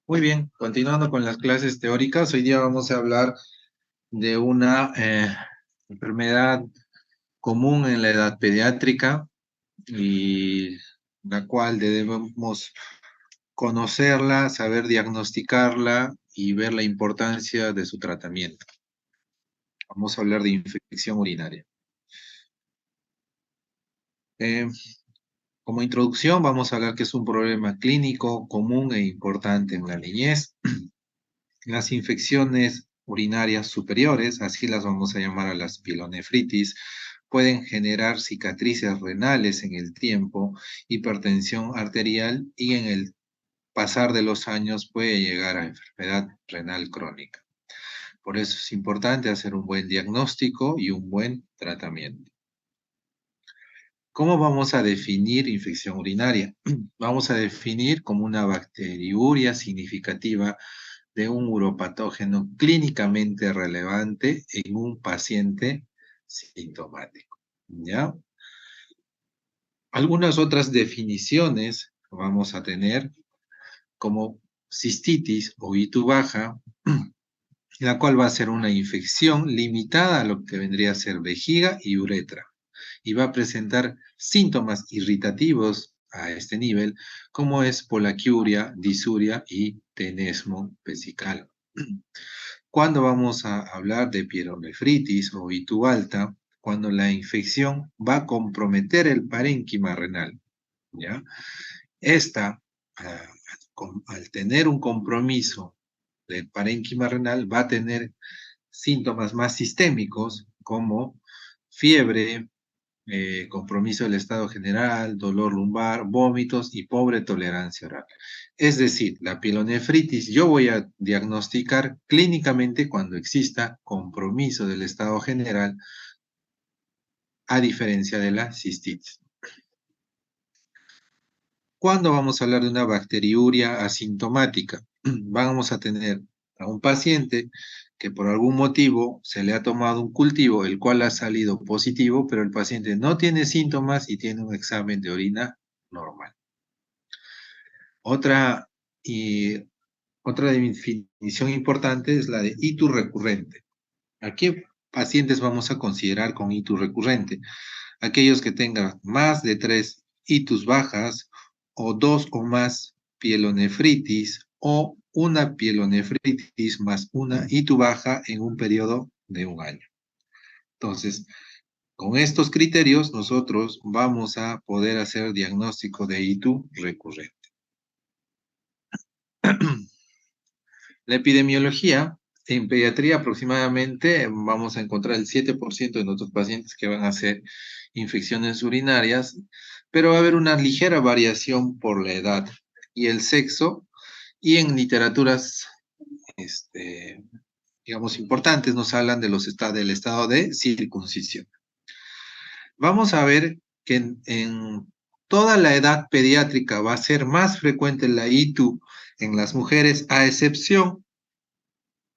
Muy bien, continuando con las clases teóricas, hoy día vamos a hablar de una enfermedad común en la edad pediátrica y la cual debemos conocerla, saber diagnosticarla y ver la importancia de su tratamiento. Vamos a hablar de infección urinaria. Eh, Como introducción, vamos a hablar que es un problema clínico común e importante en la niñez. Las infecciones urinarias superiores, así las vamos a llamar a las pielonefritis, pueden generar cicatrices renales en el tiempo, hipertensión arterial y en el pasar de los años puede llegar a enfermedad renal crónica. Por eso es importante hacer un buen diagnóstico y un buen tratamiento. ¿Cómo vamos a definir infección urinaria? Vamos a definir como una bacteriuria significativa de un uropatógeno clínicamente relevante en un paciente sintomático, ¿ya? Algunas otras definiciones vamos a tener como cistitis o ITU baja, la cual va a ser una infección limitada a lo que vendría a ser vejiga y uretra, y va a presentar síntomas irritativos a este nivel, como es polaquiuria, disuria y tenesmo vesical. ¿Cuándo vamos a hablar de pielonefritis o ITU alta? Cuando la infección va a comprometer el parénquima renal, ¿ya? Esta, ah, al tener un compromiso del parénquima renal, va a tener síntomas más sistémicos como fiebre, compromiso del estado general, dolor lumbar, vómitos y pobre tolerancia oral. Es decir, la pielonefritis yo voy a diagnosticar clínicamente cuando exista compromiso del estado general, a diferencia de la cistitis. ¿Cuándo vamos a hablar de una bacteriuria asintomática? Vamos a tener a un paciente que por algún motivo se le ha tomado un cultivo, el cual ha salido positivo, pero el paciente no tiene síntomas y tiene un examen de orina normal. Otra, y, otra definición importante es la de ITU recurrente. ¿A qué pacientes vamos a considerar con ITU recurrente? Aquellos que tengan más de 3 ITUs bajas o 2 o más pielonefritis o una pielonefritis más una ITU baja en un periodo de un año. Entonces, con estos criterios nosotros vamos a poder hacer diagnóstico de ITU recurrente. La epidemiología, en pediatría aproximadamente vamos a encontrar el 7% de nuestros pacientes que van a hacer infecciones urinarias, pero va a haber una ligera variación por la edad y el sexo, y en literaturas, digamos, importantes nos hablan de del estado de circuncisión. Vamos a ver que en toda la edad pediátrica va a ser más frecuente la ITU en las mujeres, a excepción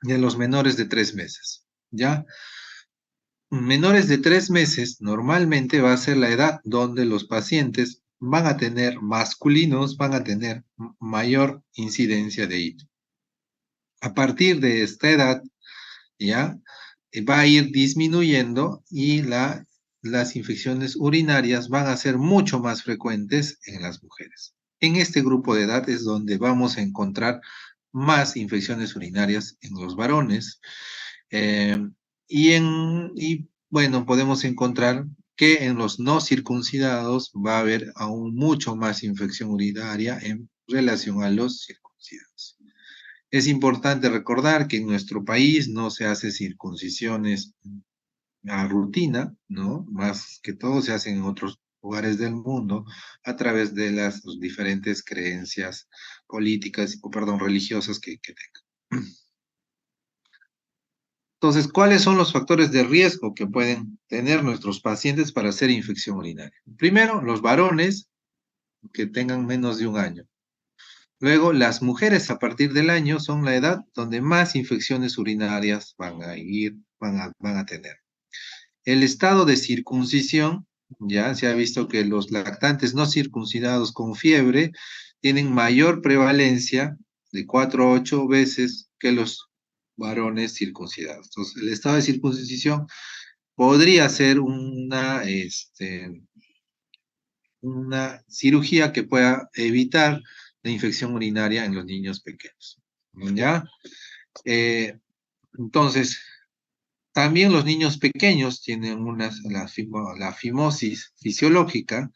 de los menores de 3 meses, ¿ya? Menores de 3 meses normalmente va a ser la edad donde los pacientes van a tener masculinos, van a tener mayor incidencia de ITU. A partir de esta edad, ¿ya? Va a ir disminuyendo y las infecciones urinarias van a ser mucho más frecuentes en las mujeres. En este grupo de edad es donde vamos a encontrar más infecciones urinarias en los varones. Eh, y bueno, podemos encontrar que en los no circuncidados va a haber aún mucho más infección urinaria en relación a los circuncidados. Es importante recordar que en nuestro país no se hace circuncisiones a rutina, ¿no? Más que todo se hacen en otros lugares del mundo a través de las diferentes creencias políticas, o perdón, religiosas que tengan. Entonces, ¿cuáles son los factores de riesgo que pueden tener nuestros pacientes para hacer infección urinaria? Primero, los varones que tengan menos de un año. Luego, las mujeres a partir del año son la edad donde más infecciones urinarias van a tener. El estado de circuncisión, ya se ha visto que los lactantes no circuncidados con fiebre tienen mayor prevalencia de 4 a 8 veces que los varones circuncidados. Entonces, el estado de circuncisión podría ser una cirugía que pueda evitar la infección urinaria en los niños pequeños. ¿Ya? Eh, entonces, también los niños pequeños tienen la fimosis fisiológica.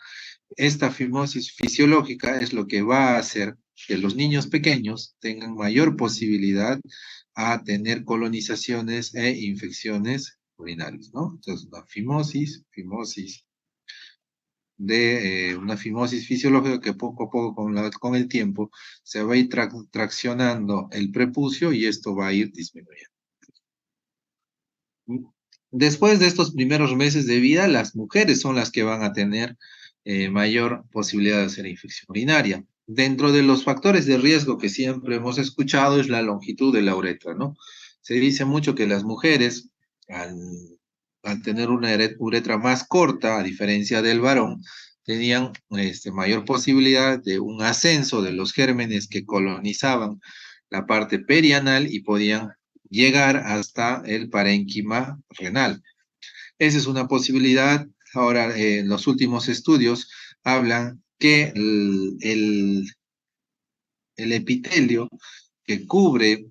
Esta fimosis fisiológica es lo que va a hacer que los niños pequeños tengan mayor posibilidad a tener colonizaciones e infecciones urinarias, ¿no? Entonces, la una fimosis fisiológica que poco a poco con el tiempo se va a ir traccionando el prepucio y esto va a ir disminuyendo. Después de estos primeros meses de vida, las mujeres son las que van a tener mayor posibilidad de hacer infección urinaria. Dentro de los factores de riesgo que siempre hemos escuchado es la longitud de la uretra, ¿no? Se dice mucho que las mujeres, al, al tener una uretra más corta, a diferencia del varón, tenían mayor posibilidad de un ascenso de los gérmenes que colonizaban la parte perianal y podían llegar hasta el parénquima renal. Esa es una posibilidad. Ahora, los últimos estudios hablan que el epitelio que cubre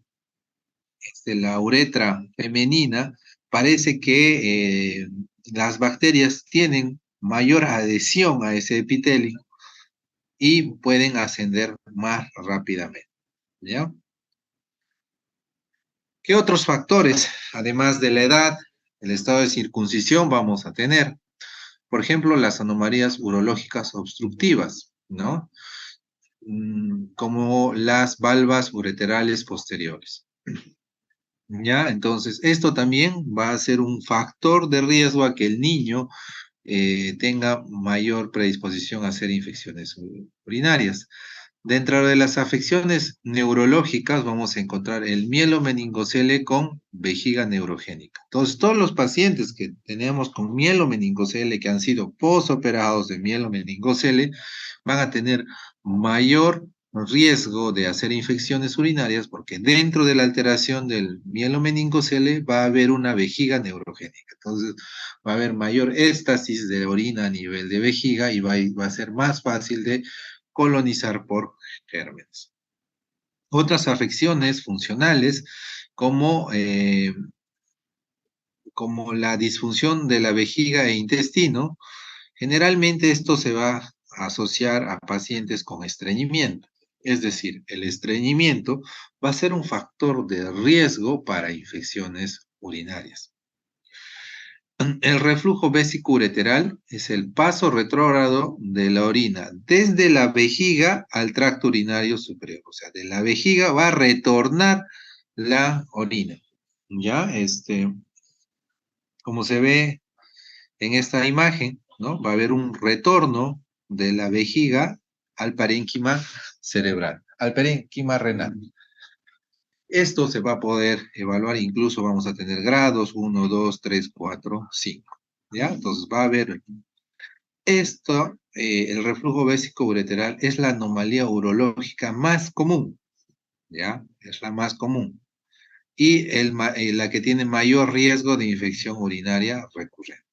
la uretra femenina parece que las bacterias tienen mayor adhesión a ese epitelio y pueden ascender más rápidamente, ¿ya? ¿Qué otros factores, además de la edad, el estado de circuncisión, vamos a tener? Por ejemplo, las anomalías urológicas obstructivas, ¿no? Como las valvas ureterales posteriores. ¿Ya? Entonces, esto también va a ser un factor de riesgo a que el niño tenga mayor predisposición a hacer infecciones urinarias. Dentro de las afecciones neurológicas vamos a encontrar el mielomeningocele con vejiga neurogénica. Entonces, todos los pacientes que tenemos con mielomeningocele, que han sido posoperados de mielomeningocele, van a tener mayor riesgo de hacer infecciones urinarias porque dentro de la alteración del mielomeningocele va a haber una vejiga neurogénica. Entonces, va a haber mayor éstasis de orina a nivel de vejiga y va a ser más fácil de colonizar por gérmenes. Otras afecciones funcionales como la disfunción de la vejiga e intestino, generalmente esto se va a asociar a pacientes con estreñimiento. Es decir, el estreñimiento va a ser un factor de riesgo para infecciones urinarias. El reflujo vesico-ureteral es el paso retrógrado de la orina desde la vejiga al tracto urinario superior. O sea, de la vejiga va a retornar la orina. ¿Ya? Como se ve en esta imagen, ¿no? Va a haber un retorno de la vejiga al parénquima cerebral, al parénquima renal. Esto se va a poder evaluar, incluso vamos a tener grados 1, 2, 3, 4, 5. ¿Ya? Entonces va a haber esto, el reflujo vésico-ureteral es la anomalía urológica más común, ¿ya? Es la más común. Y la que tiene mayor riesgo de infección urinaria recurrente,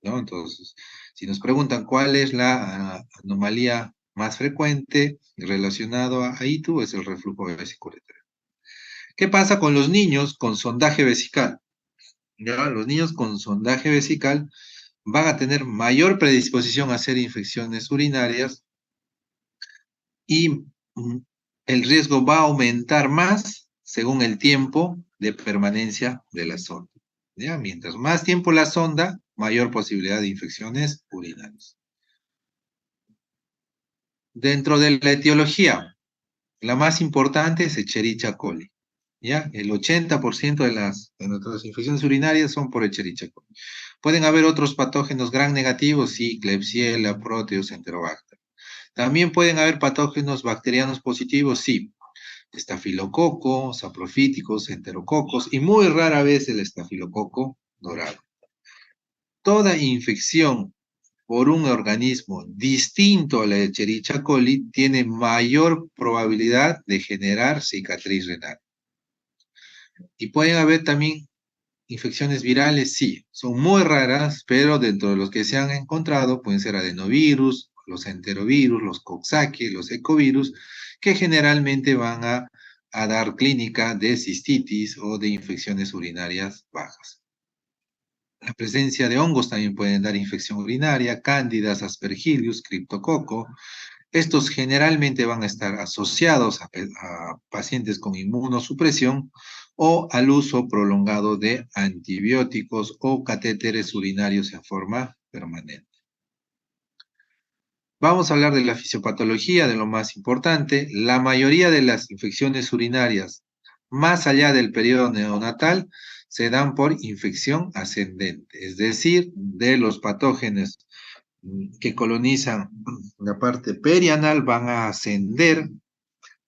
¿no? Entonces, si nos preguntan cuál es la anomalía más frecuente relacionado a ITU, es el reflujo vésico-ureteral. ¿Qué pasa con los niños con sondaje vesical? ¿Ya? Los niños con sondaje vesical van a tener mayor predisposición a hacer infecciones urinarias y el riesgo va a aumentar más según el tiempo de permanencia de la sonda. ¿Ya? Mientras más tiempo la sonda, mayor posibilidad de infecciones urinarias. Dentro de la etiología, la más importante es Escherichia coli. ¿Ya? El 80% de nuestras infecciones urinarias son por Escherichia coli. Pueden haber otros patógenos gram negativos, sí, Klebsiella, Proteus, Enterobacter. También pueden haber patógenos bacterianos positivos, sí, estafilococo, saprofíticos, enterococos y muy rara vez el estafilococo dorado. Toda infección por un organismo distinto a la Escherichia coli tiene mayor probabilidad de generar cicatriz renal. Y pueden haber también infecciones virales, sí, son muy raras, pero dentro de los que se han encontrado pueden ser adenovirus, los enterovirus, los coxsackie, los ecovirus, que generalmente van a dar clínica de cistitis o de infecciones urinarias bajas. La presencia de hongos también pueden dar infección urinaria, cándidas, aspergillus, criptococo. Estos generalmente van a estar asociados a pacientes con inmunosupresión o al uso prolongado de antibióticos o catéteres urinarios en forma permanente. Vamos a hablar de la fisiopatología, de lo más importante. La mayoría de las infecciones urinarias, más allá del periodo neonatal, se dan por infección ascendente, es decir, de los patógenos que colonizan la parte perianal van a ascender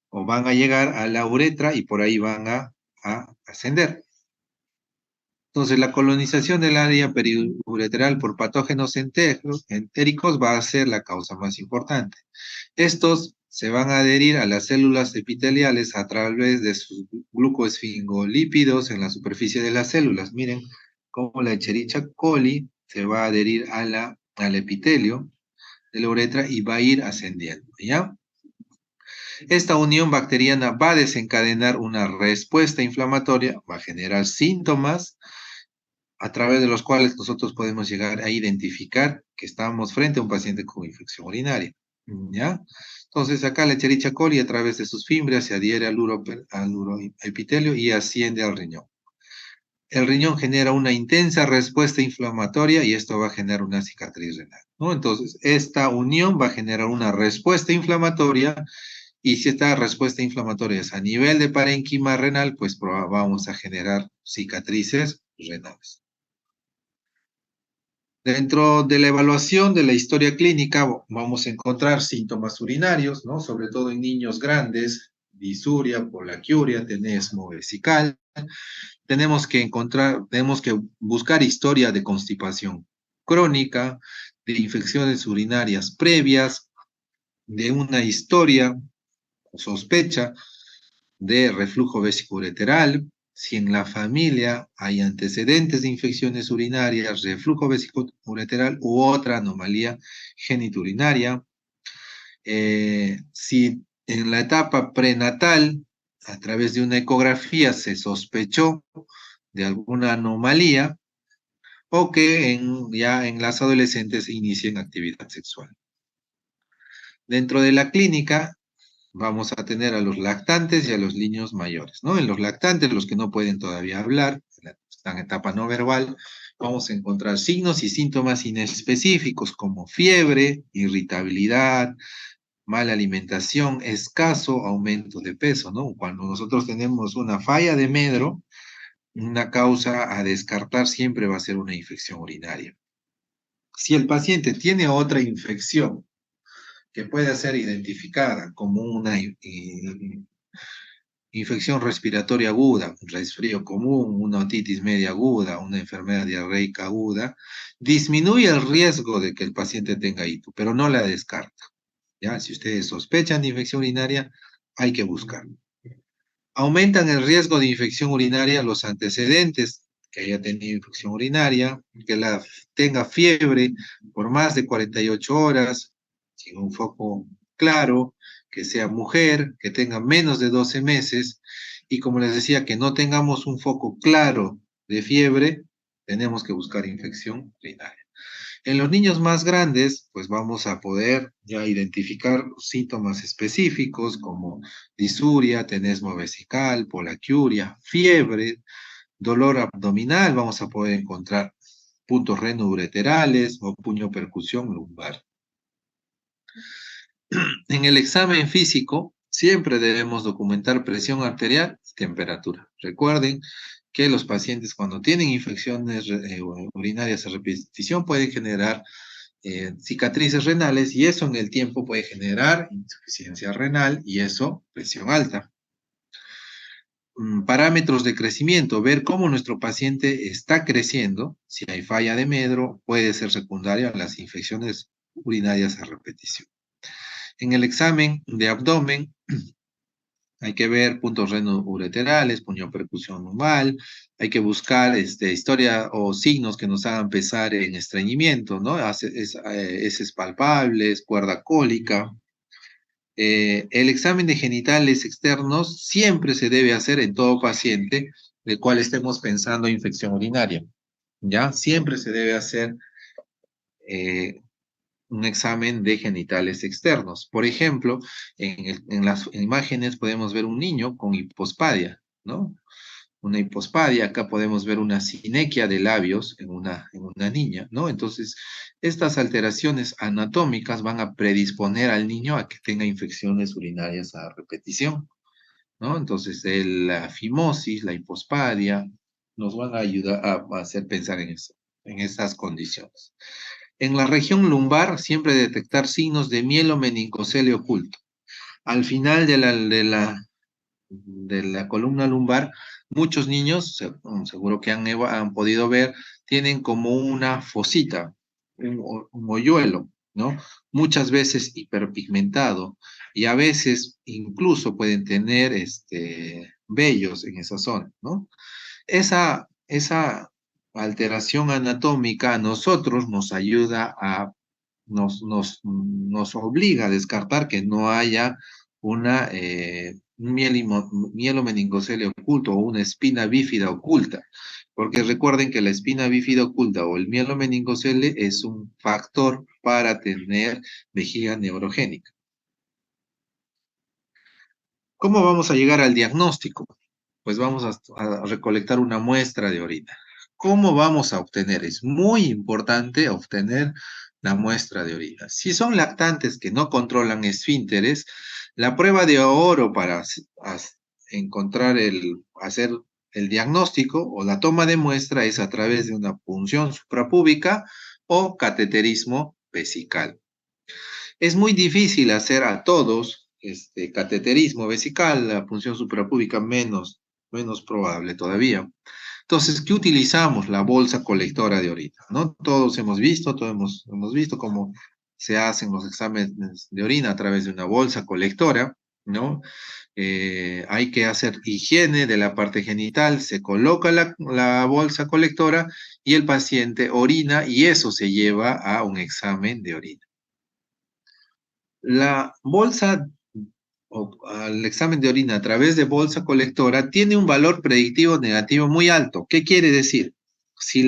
o van a llegar a la uretra y por ahí van a ascender. Entonces, la colonización del área periuretral por patógenos entéricos va a ser la causa más importante. Estos se van a adherir a las células epiteliales a través de sus glucoesfingolípidos en la superficie de las células. Miren cómo la Escherichia coli se va a adherir al epitelio de la uretra y va a ir ascendiendo, ¿ya? Esta unión bacteriana va a desencadenar una respuesta inflamatoria, va a generar síntomas a través de los cuales nosotros podemos llegar a identificar que estamos frente a un paciente con infección urinaria, ¿ya? Entonces acá la Escherichia coli a través de sus fimbrias se adhiere al uroepitelio y asciende al riñón. El riñón genera una intensa respuesta inflamatoria y esto va a generar una cicatriz renal, ¿no? Entonces, esta unión va a generar una respuesta inflamatoria y si esta respuesta inflamatoria es a nivel de parénquima renal, pues vamos a generar cicatrices renales. Dentro de la evaluación de la historia clínica vamos a encontrar síntomas urinarios, ¿no? Sobre todo en niños grandes, disuria, polaquiuria, tenesmo vesical. Tenemos que buscar historia de constipación crónica, de infecciones urinarias previas, de una historia o sospecha de reflujo vesicoureteral, si en la familia hay antecedentes de infecciones urinarias, reflujo vesicoureteral u otra anomalía geniturinaria, si en la etapa prenatal, a través de una ecografía, se sospechó de alguna anomalía, o que ya en las adolescentes inicien actividad sexual. Dentro de la clínica, vamos a tener a los lactantes y a los niños mayores, ¿no? En los lactantes, los que no pueden todavía hablar, están en etapa no verbal, vamos a encontrar signos y síntomas inespecíficos como fiebre, irritabilidad, mala alimentación, escaso aumento de peso, ¿no? Cuando nosotros tenemos una falla de Medro, una causa a descartar siempre va a ser una infección urinaria. Si el paciente tiene otra infección que puede ser identificada como una infección respiratoria aguda, un resfrío común, una otitis media aguda, una enfermedad diarreica aguda, disminuye el riesgo de que el paciente tenga ITU, pero no la descarta. ¿Ya? Si ustedes sospechan de infección urinaria, hay que buscarlo. Aumentan el riesgo de infección urinaria los antecedentes, que haya tenido infección urinaria, que tenga fiebre por más de 48 horas, sin un foco claro, que sea mujer, que tenga menos de 12 meses, y como les decía, que no tengamos un foco claro de fiebre, tenemos que buscar infección urinaria. En los niños más grandes, pues vamos a poder ya identificar síntomas específicos como disuria, tenesmo vesical, polaquiuria, fiebre, dolor abdominal, vamos a poder encontrar puntos renoureterales o puño percusión lumbar. En el examen físico, siempre debemos documentar presión arterial y temperatura. Recuerden que los pacientes cuando tienen infecciones urinarias a repetición pueden generar cicatrices renales y eso en el tiempo puede generar insuficiencia renal y eso presión alta. parámetros de crecimiento, ver cómo nuestro paciente está creciendo. Si hay falla de medro, puede ser secundaria a las infecciones urinarias a repetición. En el examen de abdomen, hay que ver puntos renoureterales, puniopercusión lumbar, hay que buscar historia o signos que nos hagan pensar en estreñimiento, ¿no? Heces palpables, cuerda cólica. El examen de genitales externos siempre se debe hacer en todo paciente del cual estemos pensando infección urinaria, ¿ya? Siempre se debe hacer eh, un examen de genitales externos. Por ejemplo, en las imágenes podemos ver un niño con hipospadia, ¿no? Una hipospadia, acá podemos ver una sinequia de labios en una niña, ¿no? Entonces, estas alteraciones anatómicas van a predisponer al niño a que tenga infecciones urinarias a repetición, ¿no? Entonces, la fimosis, la hipospadia, nos van a ayudar a hacer pensar en eso, en estas condiciones. En la región lumbar, siempre detectar signos de mielomeningocele oculto. Al final de la columna lumbar, muchos niños, seguro que han podido ver, tienen como una fosita, un hoyuelo, ¿no? Muchas veces hiperpigmentado y a veces incluso pueden tener vellos en esa zona, ¿no? Esa alteración anatómica a nosotros nos ayuda nos obliga a descartar que no haya un mielomeningocele oculto o una espina bífida oculta, porque recuerden que la espina bífida oculta o el mielomeningocele es un factor para tener vejiga neurogénica. ¿Cómo vamos a llegar al diagnóstico? Pues vamos a recolectar una muestra de orina. ¿Cómo vamos a obtener? Es muy importante obtener la muestra de orina. Si son lactantes que no controlan esfínteres, la prueba de oro para hacer el diagnóstico o la toma de muestra es a través de una punción suprapúbica o cateterismo vesical. Es muy difícil hacer a todos cateterismo vesical, la punción suprapúbica menos probable todavía. Entonces, ¿qué utilizamos? La bolsa colectora de orina, ¿no? Todos hemos visto cómo se hacen los exámenes de orina a través de una bolsa colectora, ¿no? Hay que hacer higiene de la parte genital, se coloca la bolsa colectora y el paciente orina y eso se lleva a un examen de orina. La bolsa o al examen de orina a través de bolsa colectora tiene un valor predictivo negativo muy alto. ¿Qué quiere decir? Si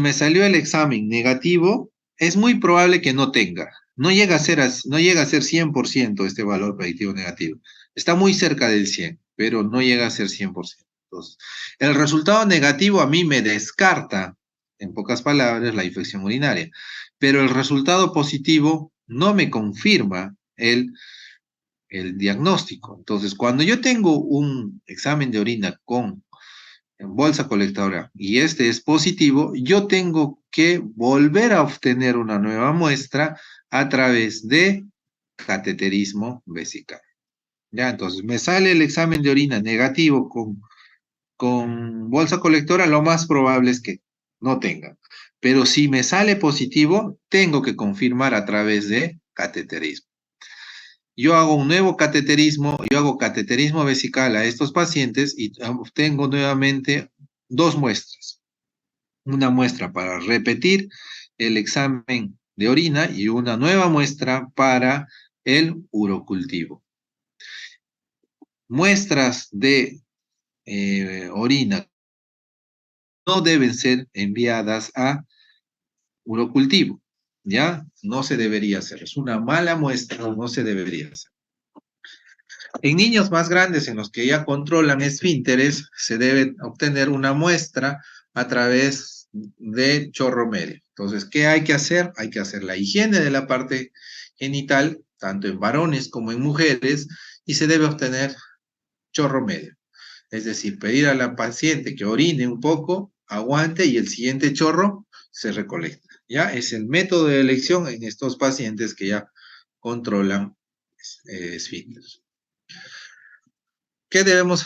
me salió el examen negativo, es muy probable que no tenga. No llega a ser 100% este valor predictivo negativo. Está muy cerca del 100, pero no llega a ser 100%. Entonces, el resultado negativo a mí me descarta, en pocas palabras, la infección urinaria, pero el resultado positivo no me confirma el diagnóstico. Entonces, cuando yo tengo un examen de orina con bolsa colectora y este es positivo, yo tengo que volver a obtener una nueva muestra a través de cateterismo vesical. Ya, entonces me sale el examen de orina negativo con bolsa colectora, lo más probable es que no tenga. Pero si me sale positivo, tengo que confirmar a través de cateterismo. Yo hago un nuevo cateterismo, yo hago cateterismo vesical a estos pacientes y obtengo nuevamente dos muestras. Una muestra para repetir el examen de orina y una nueva muestra para el urocultivo. Muestras de orina no deben ser enviadas a urocultivo, ¿ya? No se debería hacer. Es una mala muestra, no se debería hacer. En niños más grandes, en los que ya controlan esfínteres, se debe obtener una muestra a través de chorro medio. Entonces, ¿qué hay que hacer? Hay que hacer la higiene de la parte genital, tanto en varones como en mujeres, y se debe obtener chorro medio. Es decir, pedir a la paciente que orine un poco, aguante y el siguiente chorro se recolecta. ¿Ya? Es el método de elección en estos pacientes que ya controlan esfínteres. ¿Qué debemos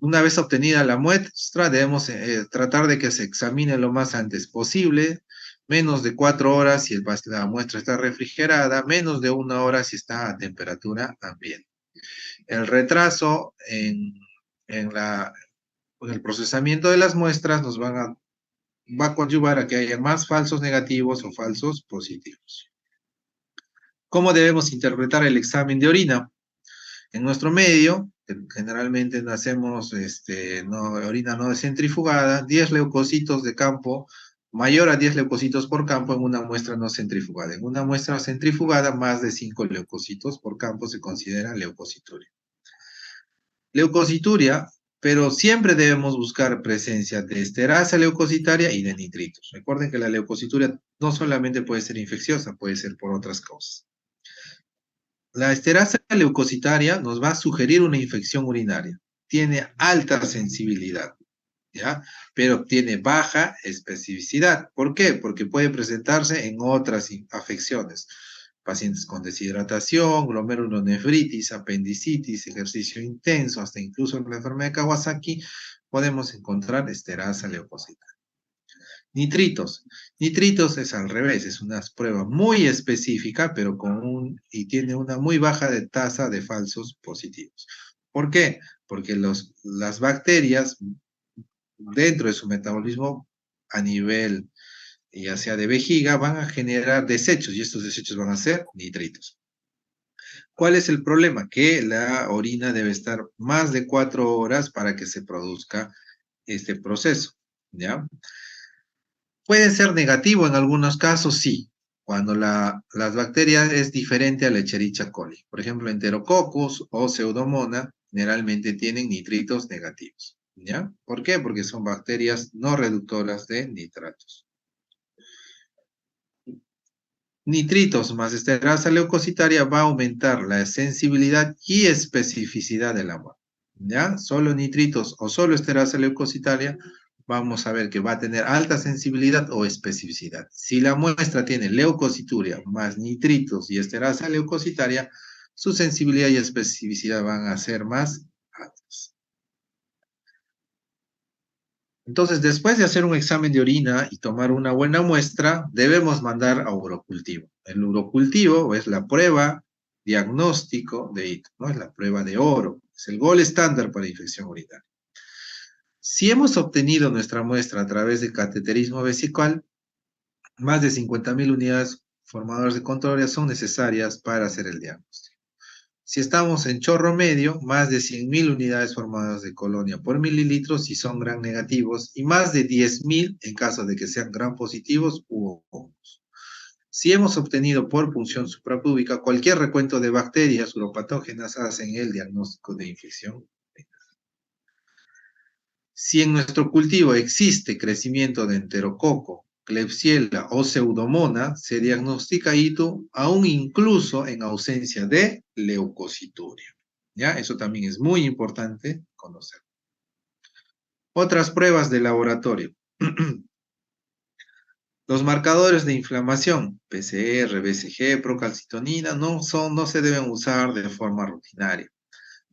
Una vez obtenida la muestra, debemos tratar de que se examine lo más antes posible, menos de 4 horas si la muestra está refrigerada, menos de 1 hora si está a temperatura ambiente. El retraso en el procesamiento de las muestras va a conllevar a que haya más falsos negativos o falsos positivos. ¿Cómo debemos interpretar el examen de orina? En nuestro medio, generalmente hacemos orina no centrifugada, 10 leucocitos de campo, mayor a 10 leucocitos por campo en una muestra no centrifugada. En una muestra centrifugada, más de 5 leucocitos por campo se considera leucocituria. Leucocituria, pero siempre debemos buscar presencia de esterasa leucocitaria y de nitritos. Recuerden que la leucocituria no solamente puede ser infecciosa, puede ser por otras causas. La esterasa leucocitaria nos va a sugerir una infección urinaria. Tiene alta sensibilidad, ¿ya? Pero tiene baja especificidad. ¿Por qué? Porque puede presentarse en otras afecciones. Pacientes con deshidratación, glomerulonefritis, apendicitis, ejercicio intenso, hasta incluso en la enfermedad de Kawasaki, podemos encontrar esterasa leucocitaria. Nitritos. Nitritos es al revés, es una prueba muy específica, pero y tiene una muy baja tasa de falsos positivos. ¿Por qué? Porque las bacterias, dentro de su metabolismo a nivel, ya sea de vejiga, van a generar desechos, y estos desechos van a ser nitritos. ¿Cuál es el problema? Que la orina debe estar más de 4 horas para que se produzca este proceso, ¿ya? Puede ser negativo en algunos casos, sí, cuando las bacterias es diferente a la Escherichia coli. Por ejemplo, Enterococcus o Pseudomonas generalmente tienen nitritos negativos, ¿ya? ¿Por qué? Porque son bacterias no reductoras de nitratos. Nitritos más esterasa leucocitaria va a aumentar la sensibilidad y especificidad del agua, ¿ya? Solo nitritos o solo esterasa leucocitaria vamos a ver que va a tener alta sensibilidad o especificidad. Si la muestra tiene leucocituria más nitritos y esterasa leucocitaria, su sensibilidad y especificidad van a ser más altas. Entonces, después de hacer un examen de orina y tomar una buena muestra, debemos mandar a urocultivo. El urocultivo es la prueba diagnóstico de hito, ¿no? Es la prueba de oro, es el gol estándar para infección urinaria. Si hemos obtenido nuestra muestra a través de cateterismo vesical, más de 50.000 unidades formadoras de control son necesarias para hacer el diagnóstico. Si estamos en chorro medio, más de 100.000 unidades formadoras de colonia por mililitros si son gram negativos y más de 10.000 en caso de que sean gram positivos u hongos. Si hemos obtenido por punción suprapúbica cualquier recuento de bacterias uropatógenas, hacen el diagnóstico de infección. Si en nuestro cultivo existe crecimiento de enterococo, Klebsiella o Pseudomonas, se diagnostica ITU aún incluso en ausencia de leucocituria. ¿Ya? Eso también es muy importante conocer. Otras pruebas de laboratorio. Los marcadores de inflamación, PCR, BCG, procalcitonina, no se deben usar de forma rutinaria.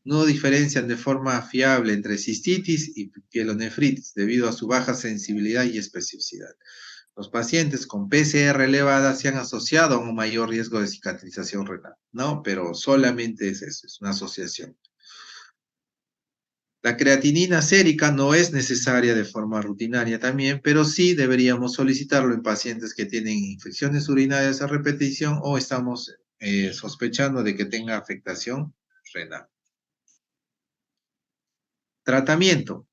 No diferencian de forma fiable entre cistitis y pielonefritis debido a su baja sensibilidad y especificidad. Los pacientes con PCR elevada se han asociado a un mayor riesgo de cicatrización renal, ¿no? Pero solamente es eso, es una asociación. La creatinina sérica no es necesaria de forma rutinaria también, pero sí deberíamos solicitarlo en pacientes que tienen infecciones urinarias a repetición o estamos sospechando de que tenga afectación renal. Tratamiento.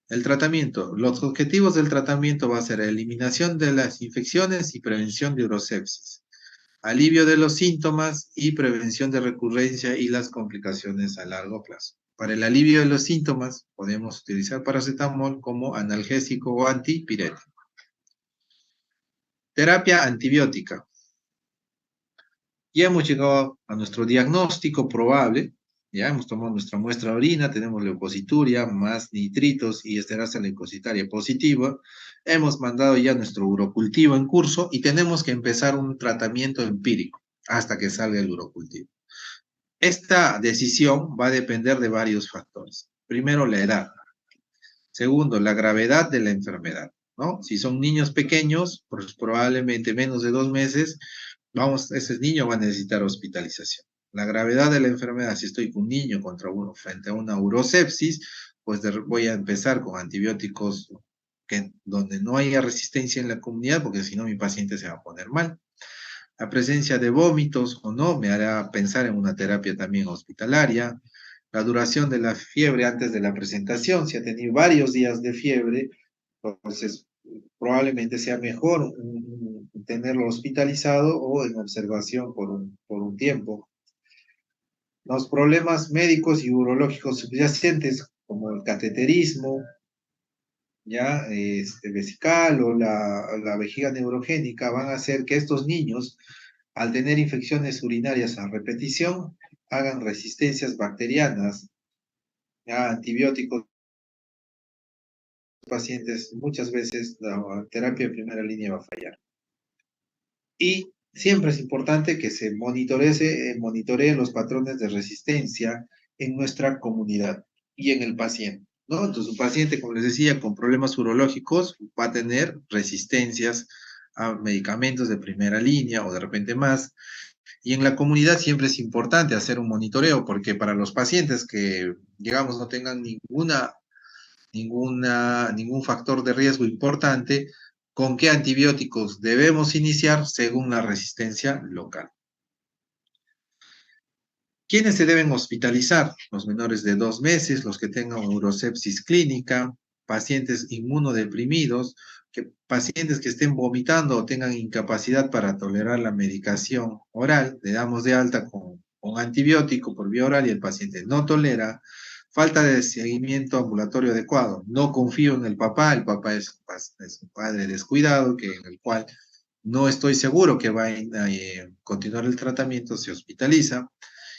El tratamiento. Los objetivos del tratamiento va a ser eliminación de las infecciones y prevención de urosepsis, alivio de los síntomas y prevención de recurrencia y las complicaciones a largo plazo. Para el alivio de los síntomas, podemos utilizar paracetamol como analgésico o antipirético. Terapia antibiótica. Ya hemos llegado a nuestro diagnóstico probable. Ya hemos tomado nuestra muestra de orina, tenemos leucocituria, más nitritos y esterasa leucocitaria positiva. Hemos mandado ya nuestro urocultivo en curso y tenemos que empezar un tratamiento empírico hasta que salga el urocultivo. Esta decisión va a depender de varios factores. Primero, la edad. Segundo, la gravedad de la enfermedad, ¿no? Si son niños pequeños, pues probablemente menos de 2 meses, ese niño va a necesitar hospitalización. La gravedad de la enfermedad, si estoy con un niño frente a una urosepsis, pues voy a empezar con antibióticos donde no haya resistencia en la comunidad, porque si no mi paciente se va a poner mal. La presencia de vómitos o no me hará pensar en una terapia también hospitalaria. La duración de la fiebre antes de la presentación, si ha tenido varios días de fiebre, entonces probablemente sea mejor tenerlo hospitalizado o en observación por un tiempo. Los problemas médicos y urológicos subyacentes, como el cateterismo, ya vesical o la vejiga neurogénica, van a hacer que estos niños, al tener infecciones urinarias a repetición, hagan resistencias bacterianas a antibióticos. Pacientes, muchas veces la terapia de primera línea va a fallar. Y siempre es importante que se monitoree los patrones de resistencia en nuestra comunidad y en el paciente, ¿no? Entonces, un paciente, como les decía, con problemas urológicos va a tener resistencias a medicamentos de primera línea o de repente más. Y en la comunidad siempre es importante hacer un monitoreo, porque para los pacientes que, digamos, no tengan ningún factor de riesgo importante, con qué antibióticos debemos iniciar según la resistencia local. ¿Quiénes se deben hospitalizar? Los menores de 2 meses, los que tengan urosepsis clínica, pacientes inmunodeprimidos, pacientes que estén vomitando o tengan incapacidad para tolerar la medicación oral, le damos de alta con antibiótico por vía oral y el paciente no tolera. Falta de seguimiento ambulatorio adecuado. No confío en el papá es un padre descuidado, en el cual no estoy seguro que va a continuar el tratamiento, se hospitaliza.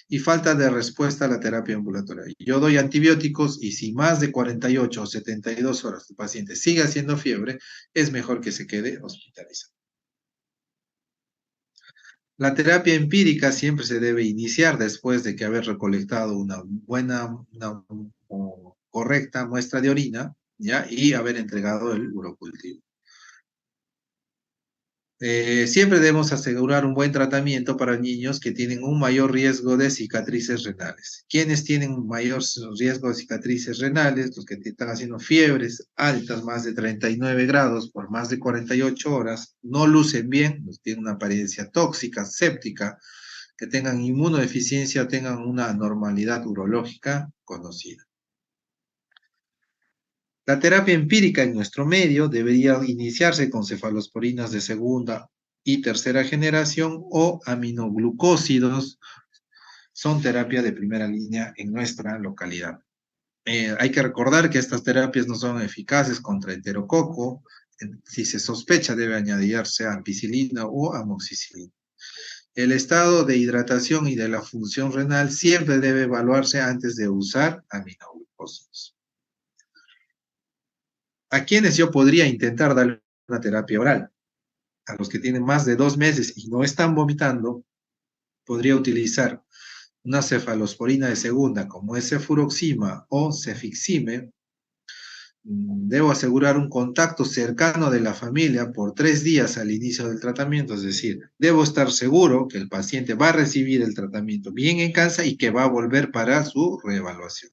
Y falta de respuesta a la terapia ambulatoria. Yo doy antibióticos y si más de 48 o 72 horas el paciente sigue haciendo fiebre, es mejor que se quede hospitalizado. La terapia empírica siempre se debe iniciar después de que haber recolectado una correcta muestra de orina, ¿ya? Y haber entregado el urocultivo. Siempre debemos asegurar un buen tratamiento para niños que tienen un mayor riesgo de cicatrices renales. ¿Quiénes tienen un mayor riesgo de cicatrices renales? Los que están haciendo fiebres altas, más de 39 grados por más de 48 horas, no lucen bien, tienen una apariencia tóxica, séptica, que tengan inmunodeficiencia o tengan una anormalidad urológica conocida. La terapia empírica en nuestro medio debería iniciarse con cefalosporinas de segunda y tercera generación o aminoglucósidos. Son terapia de primera línea en nuestra localidad. Hay que recordar que estas terapias no son eficaces contra enterococo. Si se sospecha, debe añadirse ampicilina o amoxicilina. El estado de hidratación y de la función renal siempre debe evaluarse antes de usar aminoglucósidos. ¿A quienes yo podría intentar darle una terapia oral? A los que tienen más de 2 meses y no están vomitando, podría utilizar una cefalosporina de segunda, como es cefuroxima o cefixime. Debo asegurar un contacto cercano de la familia por 3 días al inicio del tratamiento, es decir, debo estar seguro que el paciente va a recibir el tratamiento bien en casa y que va a volver para su reevaluación.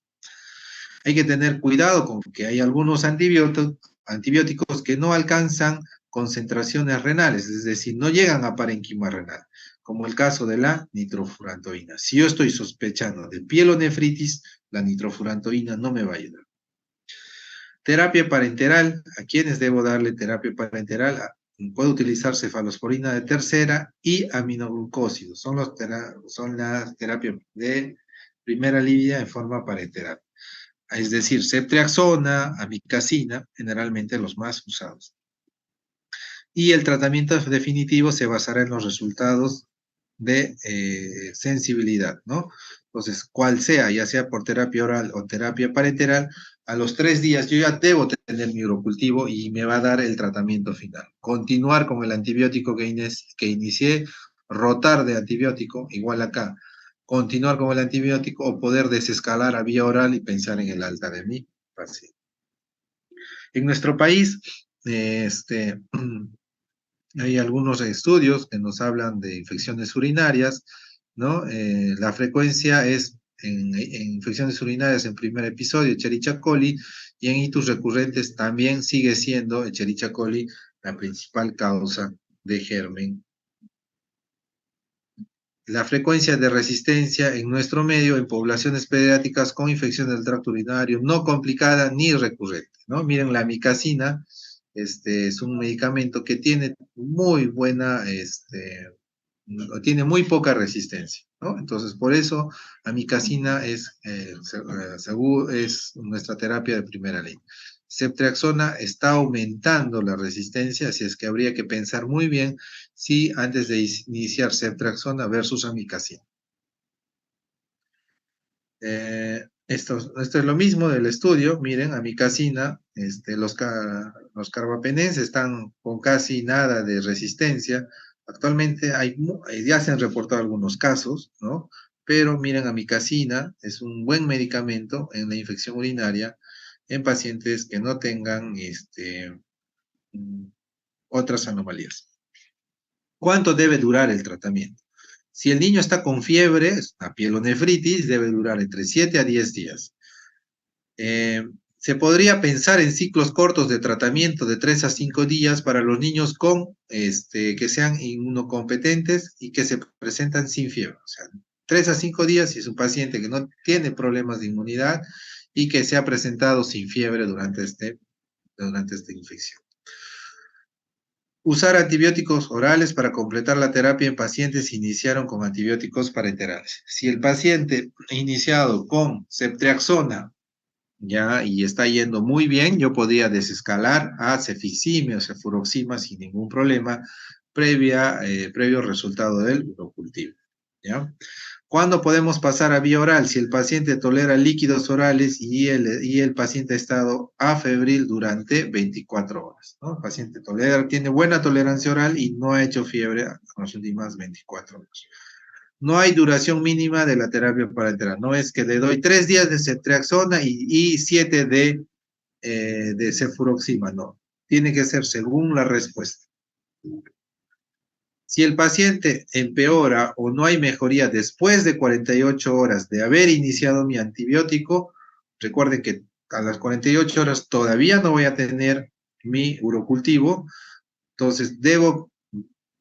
Hay que tener cuidado con que hay algunos antibióticos que no alcanzan concentraciones renales, es decir, no llegan a parenquima renal, como el caso de la nitrofurantoína. Si yo estoy sospechando de pielonefritis, la nitrofurantoína no me va a ayudar. Terapia parenteral, ¿a quiénes debo darle terapia parenteral? Puedo utilizar cefalosporina de tercera y aminoglucósidos, son las terapias de primera línea en forma parenteral. Es decir, ceftriaxona, amikacina, generalmente los más usados. Y el tratamiento definitivo se basará en los resultados de sensibilidad, ¿no? Entonces, cual sea, ya sea por terapia oral o terapia parenteral, a los 3 días yo ya debo tener mi urocultivo y me va a dar el tratamiento final. Continuar con el antibiótico que inicié, rotar de antibiótico, igual acá. continuar con el antibiótico o poder desescalar a vía oral y pensar en el alta de mi paciente. En nuestro país, hay algunos estudios que nos hablan de infecciones urinarias, ¿no? La frecuencia es en infecciones urinarias en primer episodio, Escherichia coli, y en hitos recurrentes también sigue siendo Escherichia coli la principal causa de germen. La frecuencia de resistencia en nuestro medio en poblaciones pediátricas con infección del tracto urinario no complicada ni recurrente, ¿no? Miren, la amicacina, es un medicamento que tiene muy buena, tiene muy poca resistencia, ¿no? Entonces, por eso, amicacina es nuestra terapia de primera línea. Ceftriaxona está aumentando la resistencia, así es que habría que pensar muy bien si antes de iniciar ceftriaxona versus amicacina. Esto es lo mismo del estudio, miren, amicacina, los carbapenens están con casi nada de resistencia. Actualmente ya se han reportado algunos casos, ¿no? Pero miren, amicacina es un buen medicamento en la infección urinaria en pacientes que no tengan mm, otras anomalías. ¿Cuánto debe durar el tratamiento? Si el niño está con fiebre, la pielonefritis, debe durar entre 7 a 10 días. Se podría pensar en ciclos cortos de tratamiento de 3 a 5 días para los niños que sean inmunocompetentes y que se presentan sin fiebre. O sea, 3 a 5 días si es un paciente que no tiene problemas de inmunidad y que se ha presentado sin fiebre durante esta infección. Usar antibióticos orales para completar la terapia en pacientes que iniciaron con antibióticos parenterales. Si el paciente ha iniciado con ceftriaxona, ya, y está yendo muy bien, yo podría desescalar a cefixime o cefuroxima sin ningún problema, previo resultado del urocultivo, ¿ya? ¿Cuándo podemos pasar a vía oral? Si el paciente tolera líquidos orales y el paciente ha estado afebril durante 24 horas, ¿no? El paciente tiene buena tolerancia oral y no ha hecho fiebre en las últimas 24 horas. No hay duración mínima de la terapia parenteral. No es que le doy 3 días de ceftriaxona y 7 de cefuroxima, no. Tiene que ser según la respuesta. Si el paciente empeora o no hay mejoría después de 48 horas de haber iniciado mi antibiótico, recuerden que a las 48 horas todavía no voy a tener mi urocultivo, entonces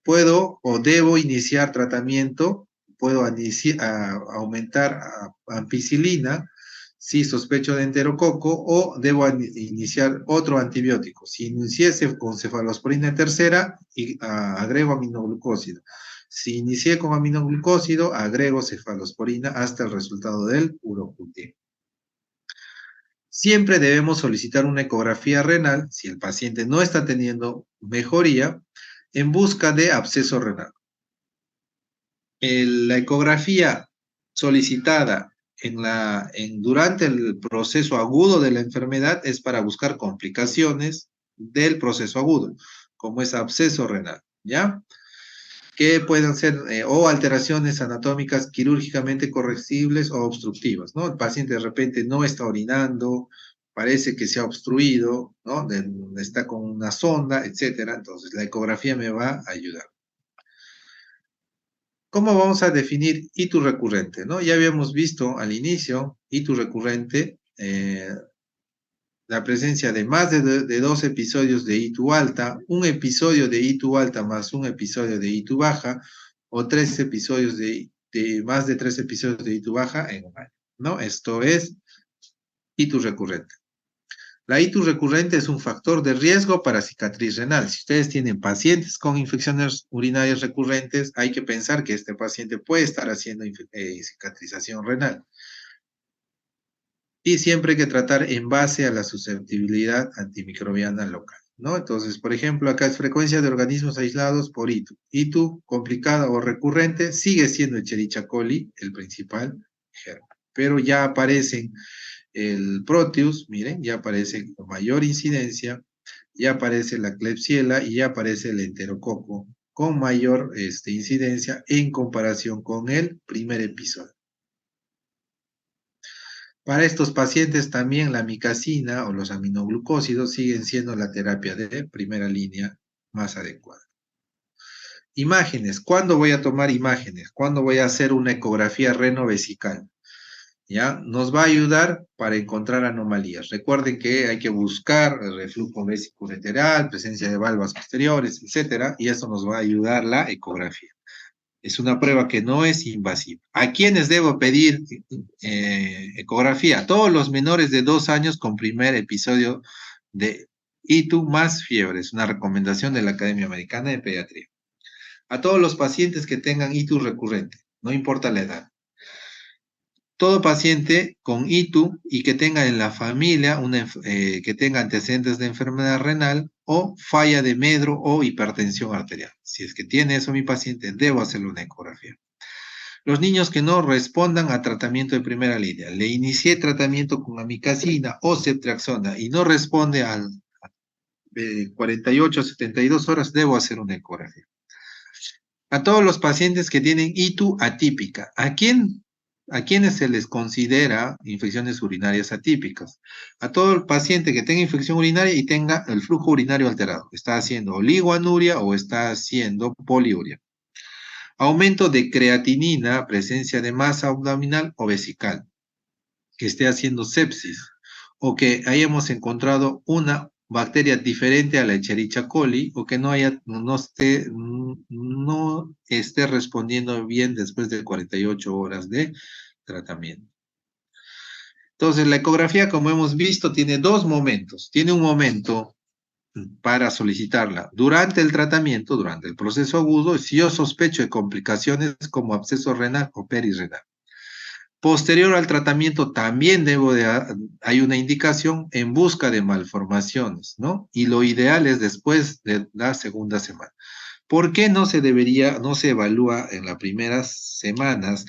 puedo o debo iniciar tratamiento, puedo aumentar ampicilina si sospecho de enterococo o debo iniciar otro antibiótico. Si inicié con cefalosporina tercera, agrego aminoglucósido. Si inicié con aminoglucósido, agrego cefalosporina hasta el resultado del urocultivo. Siempre debemos solicitar una ecografía renal si el paciente no está teniendo mejoría en busca de absceso renal. La ecografía solicitada durante el proceso agudo de la enfermedad es para buscar complicaciones del proceso agudo, como es absceso renal, ¿ya? Que pueden ser o alteraciones anatómicas quirúrgicamente corregibles o obstructivas, ¿no? El paciente de repente no está orinando, parece que se ha obstruido, ¿no? Está con una sonda, etcétera. Entonces, la ecografía me va a ayudar. ¿Cómo vamos a definir hito recurrente, no? Ya habíamos visto al inicio, hito recurrente, la presencia de más de 2 episodios de hito alta, un episodio de hito alta más un episodio de hito baja, o 3 episodios más de 3 episodios de hito baja en un año, ¿no? Esto es hito recurrente. La itus recurrente es un factor de riesgo para cicatriz renal. Si ustedes tienen pacientes con infecciones urinarias recurrentes, hay que pensar que este paciente puede estar haciendo cicatrización renal. Y siempre hay que tratar en base a la susceptibilidad antimicrobiana local, ¿no? Entonces, por ejemplo, acá es frecuencia de organismos aislados por ITU. ITU complicada o recurrente sigue siendo Escherichia coli el principal germen, pero ya aparecen el Proteus, miren, ya aparece con mayor incidencia, ya aparece la Klebsiella y ya aparece el Enterococo con mayor incidencia en comparación con el primer episodio. Para estos pacientes también la amicacina o los aminoglucósidos siguen siendo la terapia de primera línea más adecuada. Imágenes. ¿Cuándo voy a tomar imágenes? ¿Cuándo voy a hacer una ecografía renovesical? ¿Ya? Nos va a ayudar para encontrar anomalías. Recuerden que hay que buscar el reflujo vesicoureteral, presencia de valvas posteriores, etcétera, y eso nos va a ayudar la ecografía. Es una prueba que no es invasiva. ¿A quiénes debo pedir ecografía? A todos los menores de 2 años con primer episodio de ITU más fiebre. Es una recomendación de la Academia Americana de Pediatría. A todos los pacientes que tengan ITU recurrente, no importa la edad. Todo paciente con ITU y que tenga en la familia que tenga antecedentes de enfermedad renal o falla de medro o hipertensión arterial. Si es que tiene eso mi paciente, debo hacerle una ecografía. Los niños que no respondan a tratamiento de primera línea. Le inicié tratamiento con amicacina o ceftriaxona y no responde al 48 a 72 horas, debo hacer una ecografía. A todos los pacientes que tienen ITU atípica. ¿A quiénes se les considera infecciones urinarias atípicas? A todo el paciente que tenga infección urinaria y tenga el flujo urinario alterado. Está haciendo oligoanuria o está haciendo poliuria. Aumento de creatinina, presencia de masa abdominal o vesical, que esté haciendo sepsis o que hayamos encontrado una bacteria diferente a la Escherichia coli o que no esté respondiendo bien después de 48 horas de tratamiento. Entonces, la ecografía, como hemos visto, tiene dos momentos. Tiene un momento para solicitarla durante el tratamiento, durante el proceso agudo, si yo sospecho de complicaciones como absceso renal o perirrenal. Posterior al tratamiento también hay una indicación en busca de malformaciones, ¿no? Y lo ideal es después de la segunda semana. ¿Por qué no se evalúa en las primeras semanas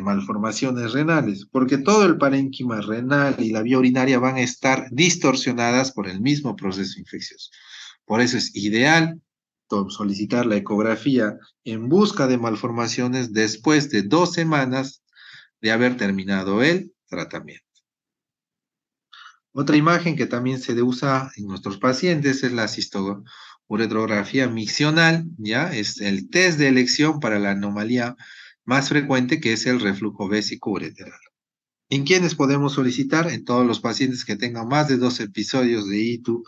malformaciones renales? Porque todo el parénquima renal y la vía urinaria van a estar distorsionadas por el mismo proceso infeccioso. Por eso es ideal solicitar la ecografía en busca de malformaciones después de 2 semanas de haber terminado el tratamiento. Otra imagen que también se usa en nuestros pacientes es la cistoguretrografía miccional, ¿ya? Es el test de elección para la anomalía más frecuente, que es el reflujo vesicoureteral. ¿En quiénes podemos solicitar? En todos los pacientes que tengan más de 2 episodios de ITU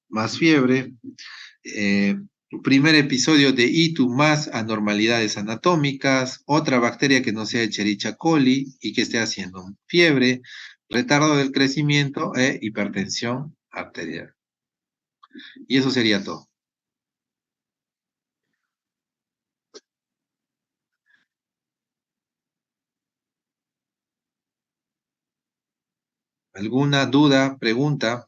más fiebre, primer episodio de ITU más anormalidades anatómicas, otra bacteria que no sea Escherichia coli y que esté haciendo fiebre, retardo del crecimiento e hipertensión arterial. Y eso sería todo. ¿Alguna duda, pregunta?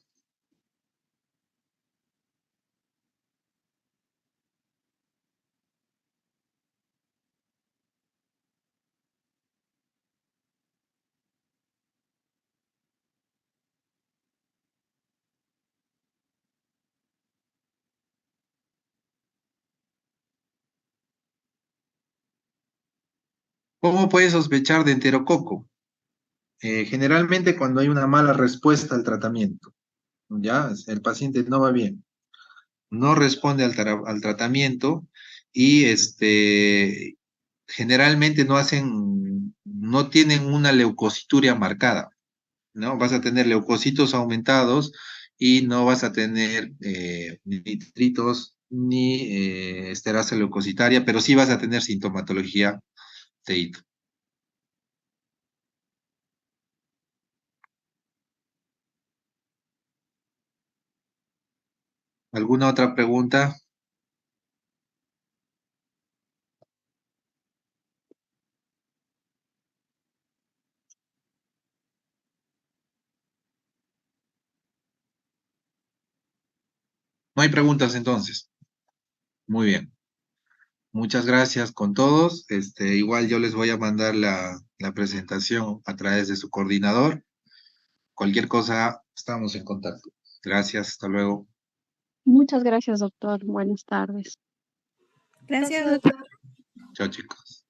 ¿Cómo puede sospechar de enterococo? Generalmente cuando hay una mala respuesta al tratamiento, ¿ya? El paciente no va bien, no responde al tratamiento y generalmente no tienen una leucocituria marcada, ¿no? Vas a tener leucocitos aumentados y no vas a tener ni nitritos ni esterasa leucocitaria, pero sí vas a tener sintomatología de ITU. ¿Alguna otra pregunta? No hay preguntas entonces. Muy bien. Muchas gracias con todos. Igual yo les voy a mandar la presentación a través de su coordinador. Cualquier cosa, estamos en contacto. Gracias, hasta luego. Muchas gracias, doctor. Buenas tardes. Gracias, doctor. Chao, chicos.